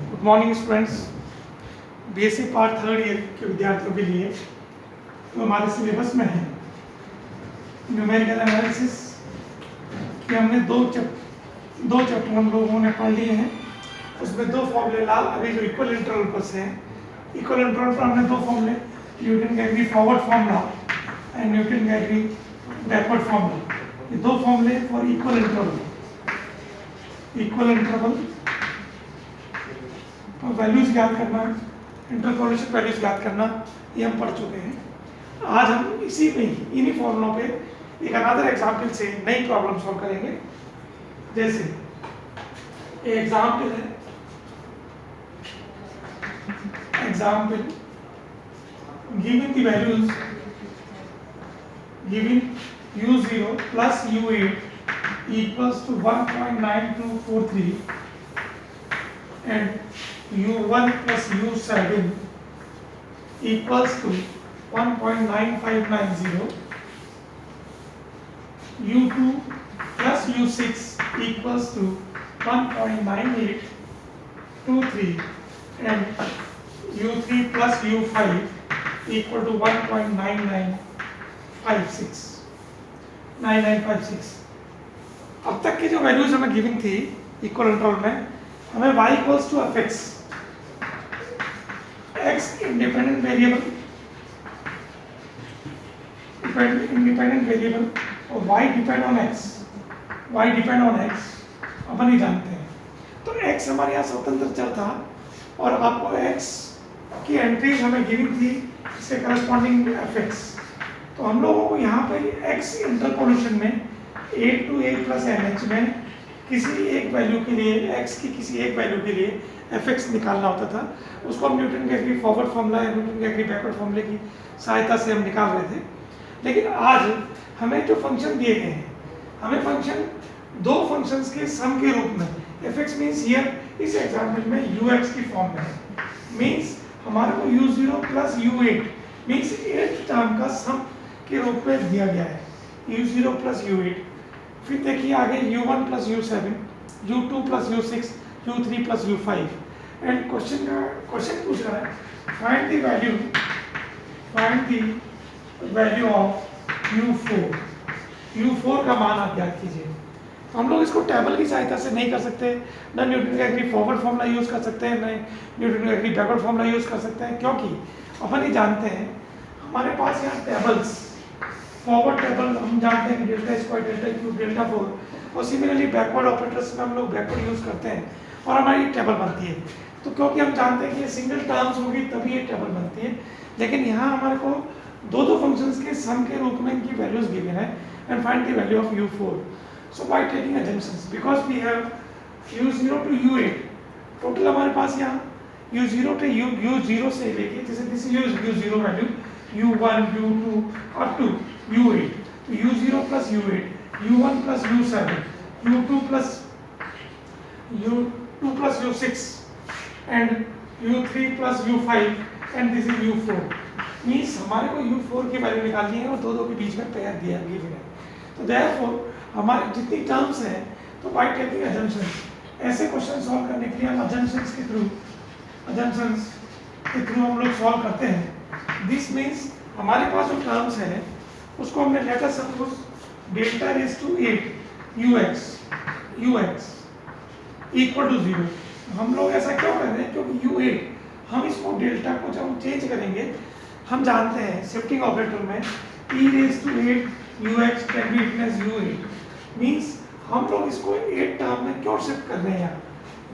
Good morning students. BSc part third year के विद्यार्थियों के लिए तो हमारे सिलेबस में है न्यूमेरिकल एनालिसिस कि हमने दो चैप्टर हम लोगों ने पढ़ लिए हैं। उसमें दो फॉर्मूले लाल अभी जो इक्वल इंटरवल पर से हैं, इक्वल इंटरवल पर हमने दो फॉर्मूले Newton Gregory forward formula and Newton Gregory backward formula, ये दो फॉर्मूले फॉर इक्वल इंटरवल वैल्यूज ज्ञात करना, इंटरपोलेशन वैल्यूज ज्ञात करना, ये हम पढ़ चुके हैं। आज हम इसी में ही इन्हीं फॉर्मूलों पे एक अनदर एग्जाम्पल से नई प्रॉब्लम सॉल्व करेंगे। जैसे एग्जाम्पल है given the values given u0 plus u8 equals to 1.9243 and u1 plus u7 equals to 1.9590, u2 plus u6 equals to 1.9823 and u3 plus u5 equal to 1.9956। अब तक की जो values हमें गिवन थी equal interval में, हमें y equals to F X independent variable और y depend on x अपन ही जानते हैं। तो x हमारे यहाँ स्वतंत्र चर था और आपको x की एंट्रीज हमें गिवन थी इसके करस्पॉन्डिंग fx। तो हम लोगों को यहाँ पर x इंटरपोलेशन में a to a plus nh में किसी एक वैल्यू के लिए x की किसी एक वैल्यू के लिए fx निकालना होता था। उसको हम न्यूटन गैगरी फॉरवर्ड फॉर्मूला या न्यूटन गैगरी बैकवर्ड फॉर्मूले की सहायता से हम निकाल रहे थे। लेकिन आज हमें जो फंक्शन दिए गए हैं, हमें फंक्शन दो फंक्शंस के सम के रूप में fx मीन्स हियर इस एग्जाम्पल में ux की फॉर्म में है। मीन्स हमारे को u0 plus u8 means 8 term का सम के रूप में दिया गया है, u0 प्लस u8। फिर देखिए आगे u1 plus u7, u2 plus u6, u3 plus u5 and question पूछ रहा है find the value of u4 का मान आप ज्ञात कीजिए। तो हम लोग इसको टेबल की सहायता से नहीं कर सकते, न Newton Gregory forward formula use कर सकते हैं, न Newton Gregory backward formula use कर सकते हैं, क्योंकि अपन ही जानते हैं हमारे पास यहाँ टेबल्स फॉरवर्ड टेबल हम जानते हैं कि delta square, delta cube, delta 4 और सिमिलरली बैकवर्ड ऑपरेटर्स में हम लोग बैकवर्ड यूज करते हैं और हमारी टेबल बनती है। तो क्योंकि हम जानते हैं कि ये सिंगल टर्म्स होगी तभी ये टेबल बनती है। लेकिन यहाँ हमारे को दो फंक्शंस के सम के रूप में इनकी वैल्यूज गिवन है and find the value of u4। So by taking assumptions because we have u0 to u8 total हमारे पास यहाँ u0 से u0 से लेके जैसे this is u0 value u1 u2 up to u8, तो u0 plus u8, u1 plus u7, u2 plus u6 and u3 plus u5 and this is u4। Means हमारे को u4 की वैल्यू निकालनी है और दो के बीच में पेयर दिया गया है। तो देयरफॉर हमारे जितनी टर्म्स हैं, तो बाय टेकिंग assumptions ऐसे क्वेश्चन सॉल्व करने के लिए हम assumptions के थ्रू हम लोग सॉल्व करते हैं। दिस मीन्स हमारे पास जो टर्म्स है उसको हमने let us suppose delta raise to 8 ux equal to 0। हम लोग ऐसा क्यों कर रहे हैं? क्योंकि u8 हम इसको डेल्टा को जब हम चेंज करेंगे, हम जानते हैं शिफ्टिंग ऑपरेटर में e raise to 8 ux can be written as u8। Means हम लोग इसको 8 टर्म में क्यों शिफ्ट कर रहे हैं यहाँ,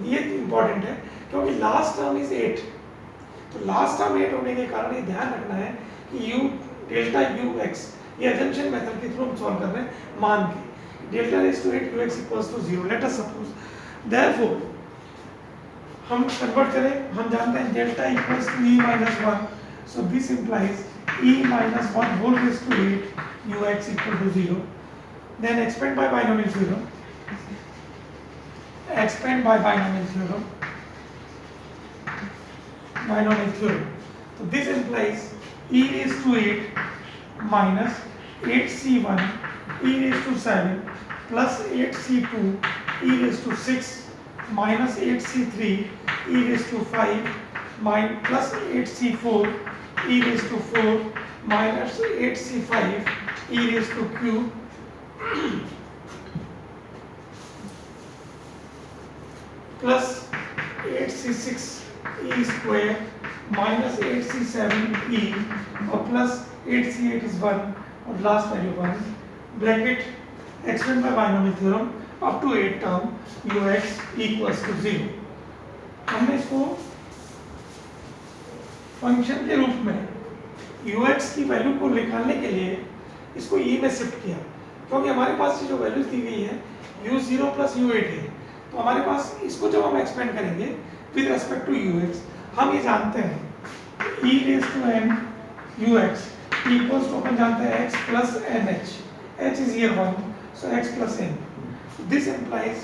ये इंपॉर्टेंट है क्योंकि लास्ट टर्म इज 8। तो लास्ट टर्म 8 होने के कारण ये ध्यान रखना है कि डेल्टा ux ये assumption मेथड के थ्रू हम सॉल्व कर रहे हैं मान के delta raise to 8 ux equals to 0। Let us suppose therefore हम कन्वर्ट करें, हम जानते हैं delta equals to e minus 1, so this implies e minus 1 whole raise to 8 ux equal to 0। Then expand by binomial theorem, so this implies e raised to 8 minus 8c1 e raised to 7 plus 8c2 e raised to 6 minus 8c3 e raised to 5 plus 8c4 e raised to 4 minus 8c5 e raised to q plus 8c6 e square minus 8c7 e और plus 8c8 is 1 और last value 1 bracket explained by binomial theorem up to 8 term ux equals to 0। हमने इसको function के रूप में ux की value को निकालने के लिए इसको e में शिफ्ट किया, क्योंकि हमारे पास जो वैल्यू दी गई है u0 प्लस u8 है, तो हमारे पास इसको जब हम एक्सपेंड करेंगे विद रेस्पेक्ट टू ux, हम ये जानते हैं e raise to n ux equals to अपन जानते हैं x plus nh, h is here 1, so x plus n, this implies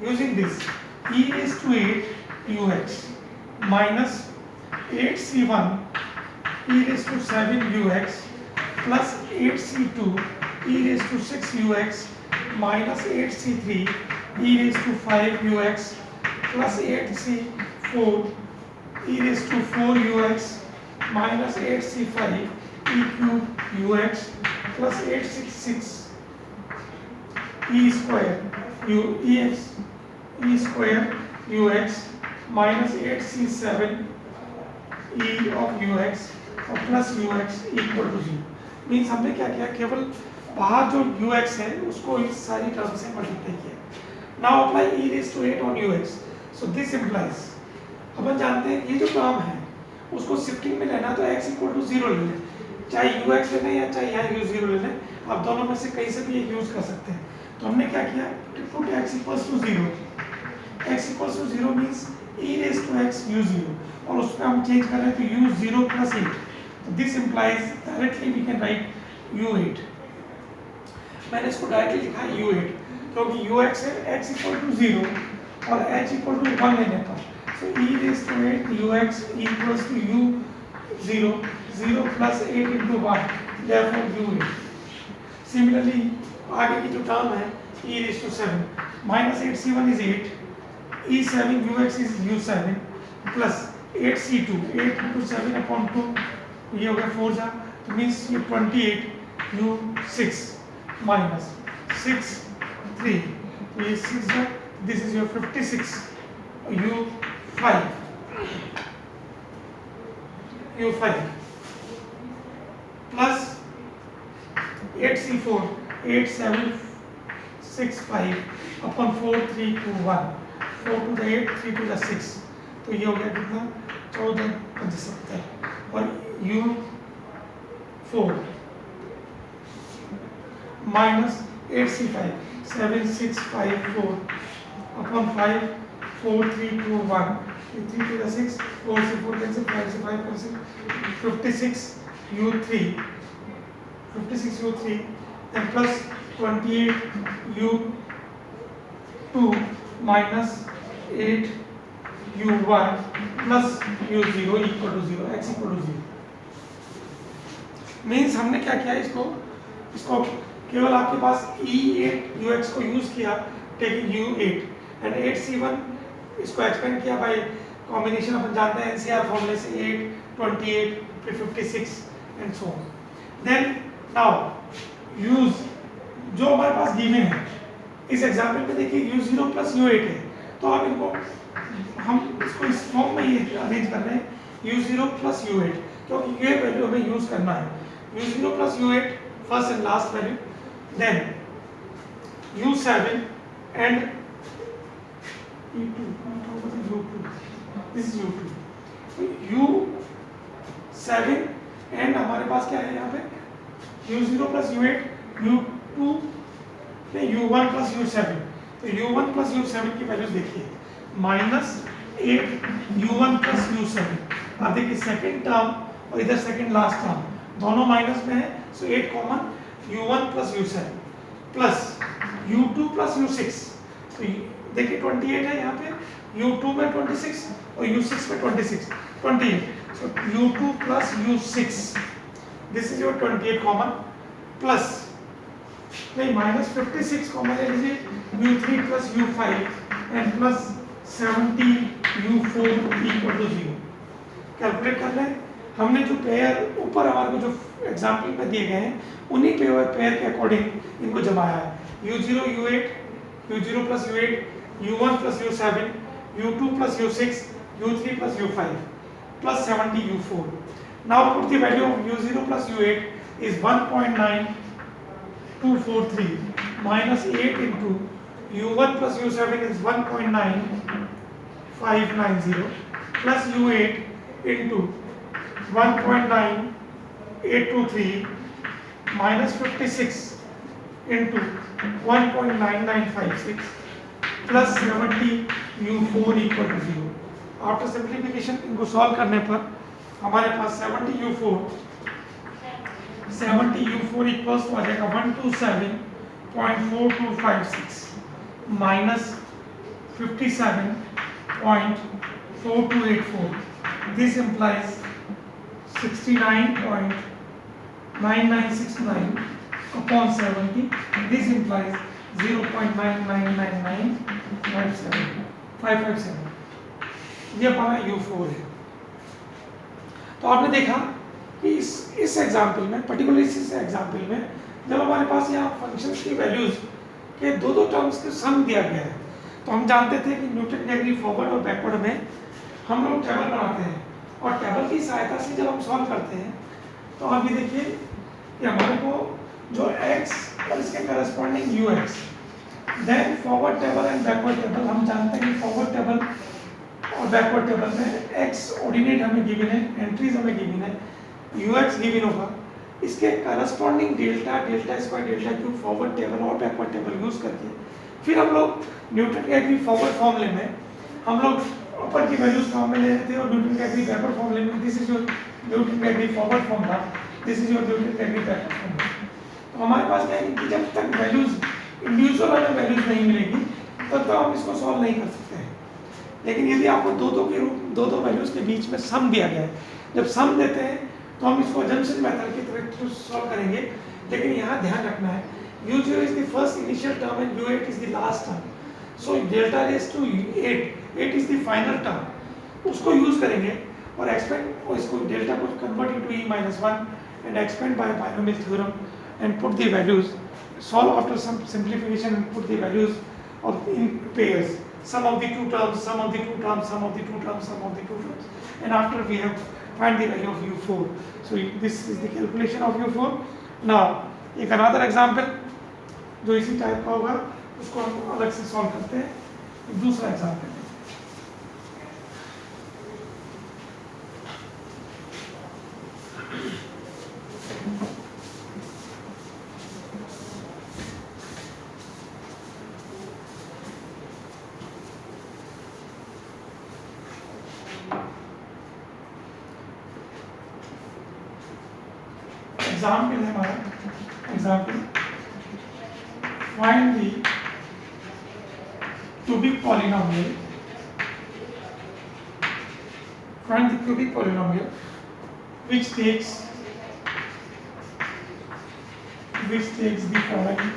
using this e raised to 8 ux minus 8c1 e raised to 7 ux plus 8c2 e raised to 6 ux minus 8c3 e raised to 5 ux plus 8c4 e raised to 4 ux minus 8c5 e cube ux plus 8c6 e square ex e square ux minus 8c7 e of ux और plus ux equal to 0। Means हमने क्या किया, केवल बाहर जो ux है उसको इस सारी टर्म से मल्टीप्लाई किया। Now apply e rays to 8 on ux, so this implies, अपन जानते हैं ये जो टर्म है उसको शिफ्टिंग में लेना तो x इक्वल टू 0 ले लें, चाहे ux लेना या चाहे यहाँ u0 ले लें, आप दोनों में से कहीं से भी एक यूज कर सकते हैं। तो हमने क्या किया, put x equals to 0, x equals to 0 means e rays to x u0 और उसमें हम चेंज कर रहे हैं तो u0 प्लस 8, तो this implies directly we can write u8। मैंने इसको डायरेक्टली लिखा है u8 क्योंकि ux है x इक्वल टू 0 और h इक्वल टू 1 लेने पर, so e rays to 8 ux equals to u0 0 plus 8 into 1, therefore u8। Similarly आगे की जो टर्म है e रेज़ टू 7 minus 8c1 is 8 e7 ux is u7 plus 8c2 8 into 7 upon 2, ये हो गया 4 जा, तो मीन्स ये 28 u6 minus 6 3, तो ये 6 जा, this is your 56 u5 plus 8c4 8 7 6 5 upon 4 3 2 1, 4 to the 8 3 to the 6, तो ये हो गया कितना 14 75 और u4 minus 8c5 7 6 5 4 upon 5 4 3 2 1, 3 to the 6 4 से 4 कैंसिल 5 से 5 cancel 56 u3 and plus 28 u2 minus 8 u1 plus u0 equal to 0, x equal to 0। Means हमने क्या किया, इसको केवल आपके पास e8 ux को यूज किया टेकिंग u8 एंड 8c1 इसको एक्सपेंड किया बाय कॉम्बिनेशन, अपन जानते हैं एनसीआर फॉर्मूले से 8 28 फिर 56 and so on. Then now use जो हमारे पास गिवन है, इस एग्जांपल में देखिए u0 प्लस u8 है, तो आप इनको हम इसको इस फॉर्म में ये अरेंज कर रहे हैं u0 प्लस u8, क्योंकि ये वैल्यू हमें यूज करना है u0 plus u8 first and last value, then u7 and u2, this is u2, u7 and हमारे पास क्या है यहाँ पे u0 plus u8 u2 u1 plus u7, तो u1 प्लस u7 की वैल्यू देखिए माइनस 8 u1 प्लस u7, अब देखिए सेकेंड टर्म और इधर सेकेंड लास्ट टर्म दोनों माइनस में है, सो 8 common u1 plus u7 plus u2 plus u6, तो देखिए 28 है यहाँ पे, u2 में 26 और u6 में 28, so u2 plus u6, this is your 28 common plus नहीं माइनस 56 कॉमन ले लीजिए u3 plus u5 and plus 70u4 equal to 0 calculate कर लें। हमने जो पेयर ऊपर हमारे को जो एग्जाम्पल में दिए गए हैं उन्हीं पेयर के अकॉर्डिंग इनको जमाया है। u0 u8 u0 plus u8 u1 plus u7 u2 plus u6 u3 plus u5 plus 70 u4. Now put the value of u0 plus u8 is 1.9243 minus 8 into u1 plus u7 is 1.9590 plus u8 into 1.9823 minus 56 into 1.9956 plus 70 u4 equal to 0. After simplification इनको solve करने पर हमारे पास 70 u4 equals तो आ जाएगा 127.4256 minus 57.4284. This implies 69.9969 upon 70. This implies 0.9999557. ये हमारा u4 है। तो आपने देखा कि इस एग्जाम्पल में पर्टिकुलर इस एग्जाम्पल में जब हमारे पास यहाँ फंक्शंस की वैल्यूज के दो टर्म्स के सम दिया गया है तो हम जानते थे कि न्यूटन डिग्री फॉरवर्ड और बैकवर्ड में हम लोग टेबल बनाते हैं और टेबल की सहायता से जब हम सॉल्व करते हैं तो आप ये देखिए कि हमारे को जो x और इसके corresponding ux then forward table and backward table हम जानते हैं कि फॉरवर्ड टेबल और बैकवर्ड टेबल में x ऑर्डिनेट हमें गिवन है, एंट्रीज हमें गिवन है, ux गिवन होगा, इसके corresponding delta square delta cube forward table और बैकवर्ड टेबल यूज करके फिर हम लोग न्यूटन के एग्री फॉरवर्ड फॉर्मूले में हम लोग ऊपर की वैल्यूज फॉर्म में ले रहे थे और न्यूटन के एग्री बैकवर्ड फॉर्मूले में this is your Newton Gregory forward formula, this is your Newton Gregory backward formula. तो हमारे पास क्या है कि जब तक वैल्यूज इंडिविजुअल हमें वैल्यूज नहीं मिलेगी तब तो हम इसको सॉल्व नहीं कर सकते हैं। लेकिन यदि आपको दो वैल्यूज के बीच में सम दिया गया है, जब सम देते हैं तो हम इसको जंक्शन मेथड की तरह सॉल्व करेंगे। लेकिन यहाँ ध्यान रखना है u0 is the first initial term and u8 is the last term. So delta raised to 8 is the final term. उसको यूज करेंगे और एक्सपेंड और इसको डेल्टा को convert into e minus 1 and expand by binomial theorem and put the values, solve after some simplification and put the values of in pairs, sum of the two terms, sum of the two terms, sum of the two terms, sum of the two terms, and after we have find the value of u4. So this is the calculation of u4. Now एक another example जो इसी type का होगा उसको हम अलग से solve करते हैं। एक दूसरा एग्जाम्पल एग्जाम्पल है हमारा example find the cubic polynomial which takes the following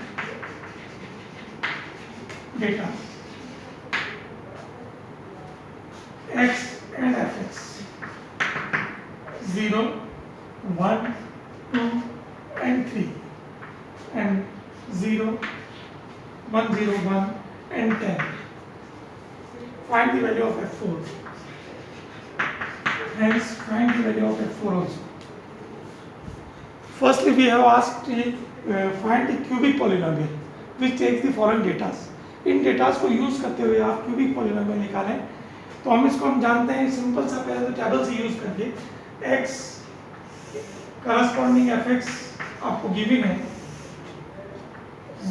data x and fx 0 1 2 and 3 and 0 1 0 1 and 10. Find the value of f4. Hence find the value of f4 also. Firstly we have asked find the cubic polynomial which takes the following data. In datas को use करते हुए आप cubic polynomial निकालें तो हम इसको हम जानते हैं सिंपल सा पहले तो टेबल से यूज करके x करस्पॉन्डिंग fx आपको गिवन है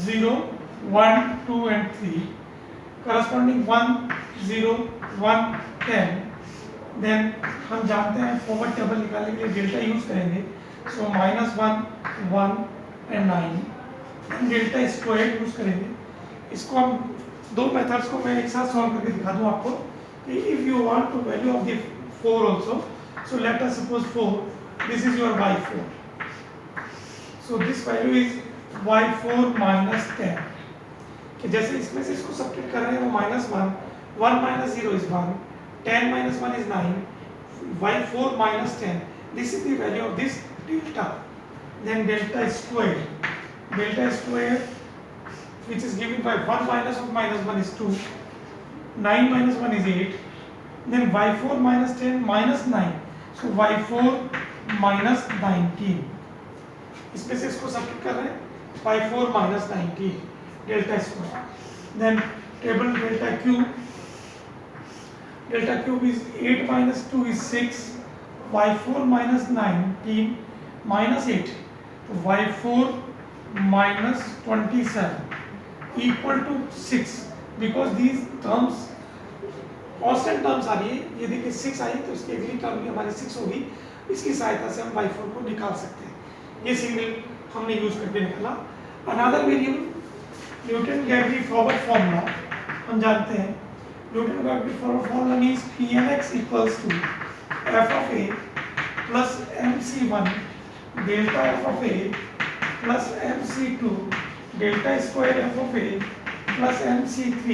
0 1 2 and 3 corresponding 1 0 1 10 then हम जानते हैं फॉरवर्ड टेबल निकालने के लिए डेल्टा यूज करेंगे सो -1 1 and 9 डेल्टा स्क्वायर यूज करेंगे। इसको हम दो मेथड्स को मैं एक साथ सॉल्व करके दिखा दूं आपको कि if you want to value of the 4 also so let us suppose 4 this is your y4 so this value is y4 -10 कि जैसे इसमें से इसको सब्ट्रैक्ट कर रहे हैं वो -1 1 minus 0 is 1, 10 minus 1 is 9, y4 minus 10. This is the value of this delta. Then delta square which is given by 1 minus of minus 1 is 2, 9 minus 1 is 8, then y4 minus 10 minus 9, so y4 minus 19. इसमें से इसको subtract कर रहे हैं, y4 minus 19 delta square. Then table delta cube is 8 minus 2 is 6, y4 minus 19 minus 8, so y4 minus 27 equal to 6, because these terms constant terms आ रही है. ये देखिए 6 आई तो इसकी अगली टर्म भी हमारी 6 होगी. इसकी सहायता से हम y4 को निकाल सकते हैं. ये सिग्नल हमने यूज करके निकाला. Another variable Newton Gregory forward formula हम जानते हैं. Newton Gregory forward formula means Pnx equals to f of a plus mc1 delta f of a plus mc2 delta square f of a plus mc3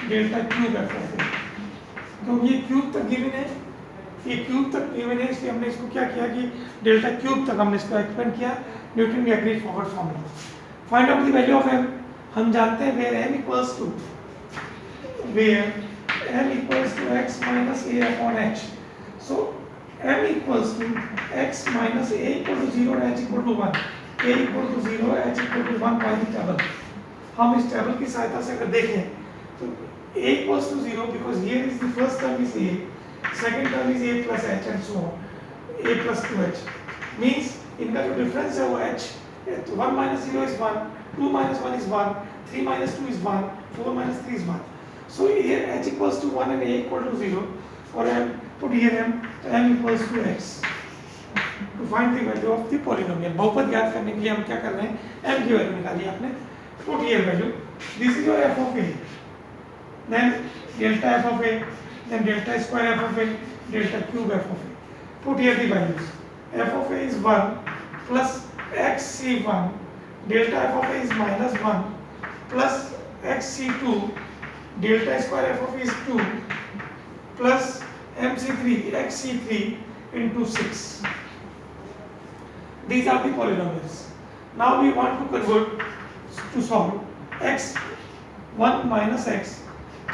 delta cube f of a. तो ये cube तक given है, ये cube तक given है, इसलिए हमने इसको क्या किया कि डेल्टा क्यूब तक हमने इसको एक्सपेंड किया. Newton Gregory forward formula. Find out the value of m. हम जानते हैं where m equals to x minus a upon h. So m equals to x minus a equal to 0 and h equal to 1. a equal to 0 h equal to 1 by the table. हम इस table की सहायता से अगर देखें तो a equals to 0 because here is the first term is a, second term is a plus h and so on, a plus 2h means इनका जो डिफरेंस है वो h, 1 minus 0 is 1, 2 minus 1 is 1, 3 minus 2 is 1, 4 minus 3 is 1. So here h equals to 1 and a equal to 0. For m, put here m, so m equals to x. To find the value of the polynomial. बहुपद ज्ञात करने के लिए हम क्या कर रहे हैं, m की वैल्यू निकालिए आपने. Put here value. This is your f of a. Then delta f of a, then delta square f of a, delta cube f of a. Put here the values. F of a is 1 plus xc1, delta f of a is minus 1 plus xc2, delta square f of a is 2 plus mc3 xc3 into 6. These are the polynomials. Now we want to convert to solve x 1 minus x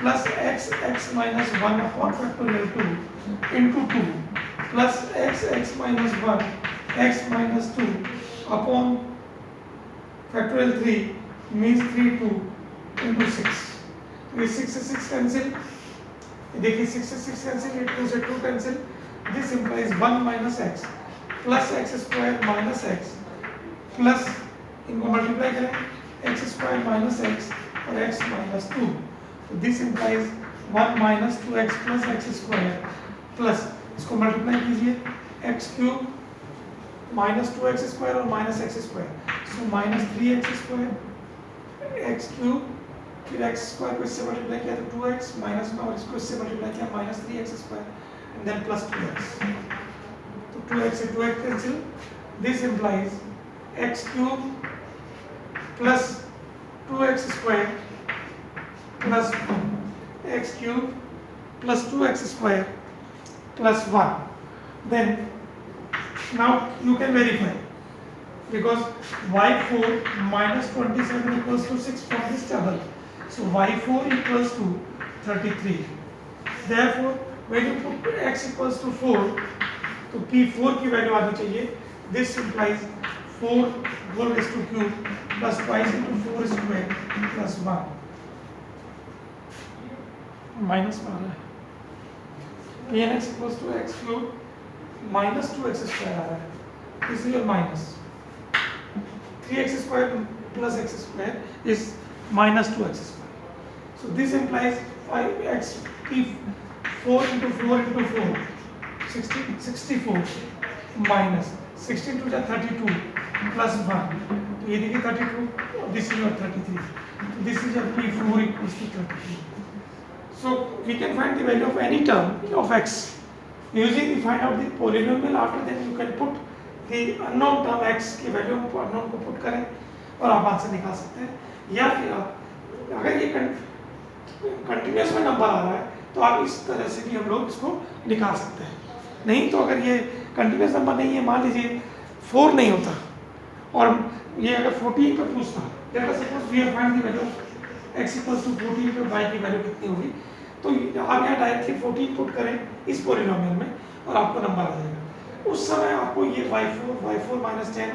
plus x minus 1 upon factorial 2 into 2 plus x minus 1 x minus 2 upon factorial 3 means 3 2 into 6. ये 6 से 6 cancel, देखिए 6 से 6 cancel, ये 2 से 2 cancel. This implies 1 minus x plus x square minus x plus इनको multiply करें x square minus x और x minus 2. So this implies 1 minus 2x plus x square plus इसको मल्टीप्लाई कीजिए x cube minus 2x square और minus x square. So minus 3x square x cube फिर x square को इससे multiply किया तो 2x minus में और इसको इससे मल्टीप्लाई किया minus 3x square and then plus 2x. तो 2x से 2x cancel. This implies x cube plus 2x square plus 1, x cube plus 2x square plus 1. Then now you can verify because y4 minus 27 equals to 6 from this table. So y4 equals to 33. Therefore, when you put x equals to 4, तो p4 की value आनी चाहिए. This implies 4 whole raised to cube plus twice into 4 square plus 1. Minus में आ रहा है. pnx equals to x cube minus 2x square आ रहा है. This is your minus. 3x square plus x square is minus 2x square. So this implies 5x p4 into 4 into 4 64 minus 16 to the 32 plus 1. तो ये देखिए 32 और this is your 33. So this is your p4 equals to 33. So we can find the value of any term of x using the find out the polynomial. After that you can put the unknown term x की value को unknown को put करें और आप answer निकाल सकते हैं. या फिर आप अगर ये कंटिन्यूस में नंबर आ रहा है तो आप इस तरह से भी हम लोग इसको निकाल सकते हैं। नहीं तो अगर ये कंटिन्यूस नंबर नहीं है, मान लीजिए 4 नहीं होता और ये अगर 14 पे पूछता, let us suppose we have find the value x equals to 14 पे y की वैल्यू कितनी होगी, तो आप यहाँ डायरेक्टली 14 पुट करें इस पॉलिनोमियल में और आपको नंबर आ जाएगा। उस समय आपको ये y4 minus 10,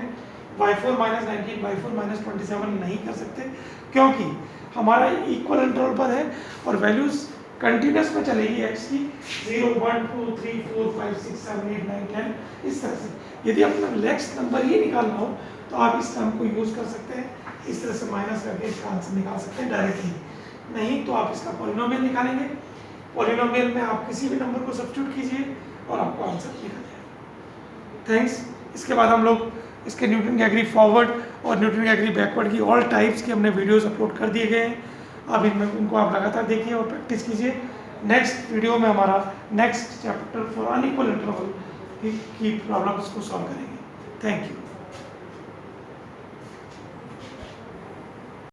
y4 minus 19, y4 minus 27 नहीं कर सकते, क्योंकि हमारा इक्वल इंटरवल पर है और वैल्यूज कंटिन्यूस में चलेगी x की 0, 1, 2, 3, 4, 5, 6, 7, 8, 9, 10 इस तरह से। यदि अपना नेक्स्ट नंबर ही निकालना हो तो आप इस टर्म को यूज़ कर सकते हैं, इस तरह से माइनस करके इसका आंसर निकाल सकते हैं डायरेक्टली। नहीं तो आप इसका पॉलिनोमियल निकालेंगे, पॉलिनोमियल में आप किसी भी नंबर को सब्स्टिट्यूट कीजिए और आपको आंसर निकल जाएगा। थैंक्स। इसके बाद हम लोग इसके न्यूटन के एग्री फॉरवर्ड और न्यूटन के एग्री बैकवर्ड की ऑल टाइप्स के हमने वीडियोस अपलोड कर दिए गए हैं। अब इनमें इनको आप लगातार देखिए और प्रैक्टिस कीजिए। नेक्स्ट वीडियो में हमारा next chapter for unequal interval की प्रॉब्लम्स को सॉल्व करेंगे। Thank you.